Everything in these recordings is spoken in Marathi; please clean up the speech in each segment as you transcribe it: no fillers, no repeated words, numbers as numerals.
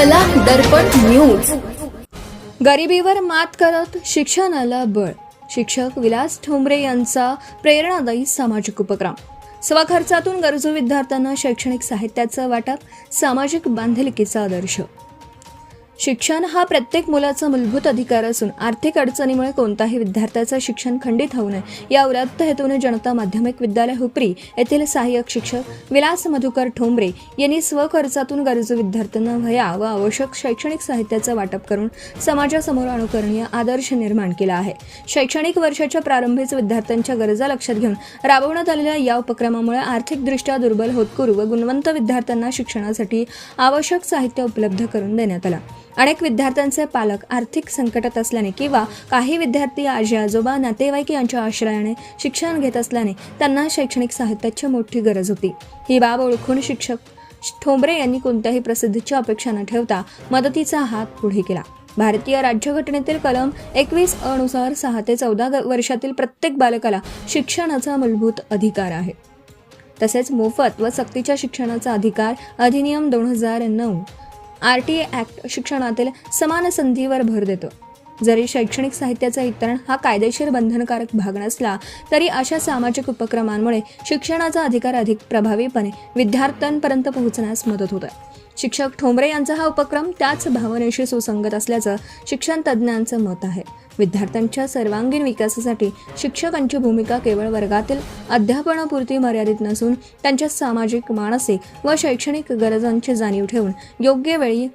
कला दर्पण न्यूज। गरिबीवर मात करत शिक्षणाला बळ। शिक्षक विलास ठोंबरे यांचा प्रेरणादायी सामाजिक उपक्रम। स्वखर्चातून गरजू विद्यार्थ्यांना शैक्षणिक साहित्याचं वाटप, सामाजिक बांधिलकीचा आदर्श। शिक्षण हा प्रत्येक मुलाचा मूलभूत अधिकार असून आर्थिक अडचणीमुळे कोणताही विद्यार्थ्याचं शिक्षण खंडित होऊ नये या उदात्त हेतूने जनता माध्यमिक विद्यालय हुपरी येथील सहाय्यक शिक्षक विलास मधुकर ठोंबरे यांनी स्वखर्चातून गरजू विद्यार्थ्यांना वह्या व आवश्यक शैक्षणिक साहित्याचं वाटप करून समाजासमोर अनुकरणीय आदर्श निर्माण केला आहे। शैक्षणिक वर्षाच्या प्रारंभीच विद्यार्थ्यांच्या गरजा लक्षात घेऊन राबवण्यात आलेल्या या उपक्रमामुळे आर्थिकदृष्ट्या दुर्बल होतकरू व गुणवंत विद्यार्थ्यांना शिक्षणासाठी आवश्यक साहित्य उपलब्ध करून देण्यात आलं। अनेक विद्यार्थ्यांचे पालक आर्थिक संकटात असल्याने किंवा काही विद्यार्थी आजी आजोबा नातेवाईक यांच्या आश्रयाने शिक्षण घेत असल्याने त्यांना शैक्षणिक साहित्याची मोठी गरज होती। ही बाब ओळखून शिक्षक ठोंबरे यांनी कोणत्याही प्रसिद्धीची अपेक्षा न ठेवता मदतीचा हात पुढे केला। भारतीय राज्यघटनेतील कलम 21 अनुसार 6 ते 14 वर्षातील प्रत्येक बालकाला शिक्षणाचा मूलभूत अधिकार आहे। तसेच मोफत व सक्तीच्या शिक्षणाचा अधिकार अधिनियम 2009 RTA ॲक्ट शिक्षणातील समान संधीवर भर देतो। जरी शैक्षणिक साहित्याचं वितरण हा कायदेशीर बंधनकारक भाग नसला तरी अशा सामाजिक उपक्रमांमुळे शिक्षणाचा अधिकार अधिक प्रभावीपणे विद्यार्थ्यांपर्यंत पोहोचण्यास मदत होते। शिक्षक ठोंबरे यांचा हा उपक्रम त्याच भावनेशी सुसंगत असल्याचं शिक्षण तज्ज्ञांचं मत आहे। विद्यार्थ्यांच्या सर्वांगीण विकासासाठी शिक्षकांची भूमिका केवळ वर्गातील अध्यापनापुरती मर्यादित नसून त्यांच्या सामाजिक, मानसिक व शैक्षणिक गरजांची जाणीव ठेवून योग्य वेळी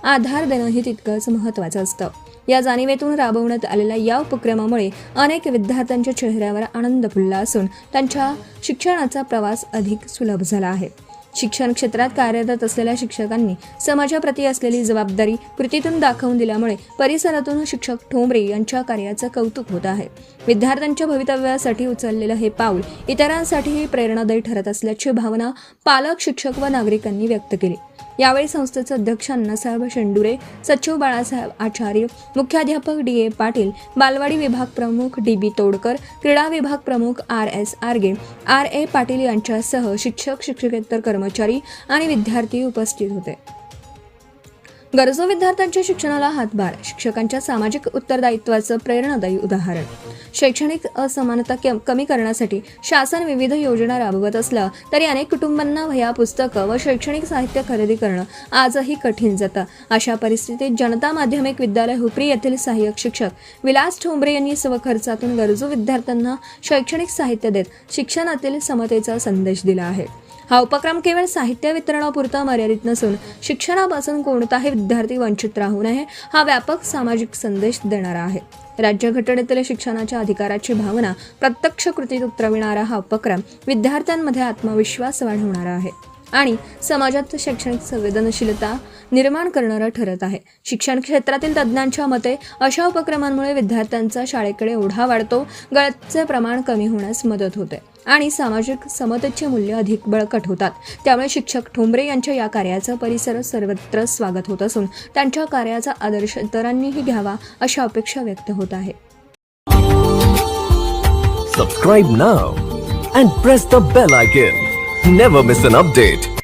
आधार देणंही तितकंच महत्त्वाचं असतं। या जाणीवेतून राबवण्यात आलेल्या या उपक्रमामुळे अनेक विद्यार्थ्यांच्या चेहऱ्यावर आनंद फुलला असून त्यांच्या शिक्षणाचा प्रवास अधिक सुलभ झाला आहे। शिक्षण क्षेत्रात कार्यरत असलेल्या शिक्षकांनी समाजाप्रती असलेली जबाबदारी कृतीतून दाखवून दिल्यामुळे परिसरातून शिक्षक ठोंबरे यांच्या कार्याचं कौतुक होत आहे। विद्यार्थ्यांच्या भवितव्यासाठी उचललेलं हे पाऊल इतरांसाठीही प्रेरणादायी ठरत असल्याची भावना पालक, शिक्षक व नागरिकांनी व्यक्त केली। यावेळी संस्थेचे अध्यक्ष अण्णासाहेब शेंडुरे, सचिव बाळासाहेब आचार्य, मुख्याध्यापक DA पाटील, बालवाडी विभाग प्रमुख DB तोडकर, क्रीडा विभाग प्रमुख RS आर्गे, RA पाटील यांच्यासह शिक्षक, शिक्षकेतर कर्मचारी आणि विद्यार्थी उपस्थित होते। गरजू विद्यार्थ्यांच्या शिक्षणाला हातभार, शिक्षकांच्या सामाजिक उत्तरदायित्वाचं प्रेरणादायी उदाहरण। शैक्षणिक असमानता कमी करण्यासाठी शासन विविध योजना राबवत असलं तरी अनेक कुटुंबांना वह्या, पुस्तकं व शैक्षणिक साहित्य खरेदी करणं आजही कठीण जातं। अशा परिस्थितीत जनता माध्यमिक विद्यालय हुपरी येथील सहाय्यक शिक्षक विलास ठोंबरे यांनी स्वखर्चातून गरजू विद्यार्थ्यांना शैक्षणिक साहित्य देत शिक्षणातील समतेचा संदेश दिला आहे। हा उपक्रम केवळ साहित्य वितरणापुरता मर्यादित नसून शिक्षणापासून कोणताही विद्यार्थी वंचित राहू नये हा व्यापक सामाजिक संदेश देणारा आहे। राज्यघटनेतील शिक्षणाच्या अधिकाराची भावना प्रत्यक्ष कृतीत उतरविणारा हा उपक्रम विद्यार्थ्यांमध्ये आत्मविश्वास वाढवणारा आहे आणि समाजात शैक्षणिक संवेदनशीलता निर्माण करणारा ठरत आहे। शिक्षण क्षेत्रातील तज्ज्ञांच्या मते अशा उपक्रमांमुळे विद्यार्थ्यांचा शाळेकडे ओढा वाढतो, गळतीचे प्रमाण कमी होण्यास मदत होते आणि सामाजिक समतेचे मूल्य अधिक बळकट होतात। त्यामुळे शिक्षक ठोंबरे यांच्या या कार्याचं परिसर सर्वत्र स्वागत होत असून त्यांच्या कार्याचा आदर्श इतरांनीही घ्यावा अशा अपेक्षा व्यक्त होत आहे। Subscribe now and press the bell icon. Never miss an update.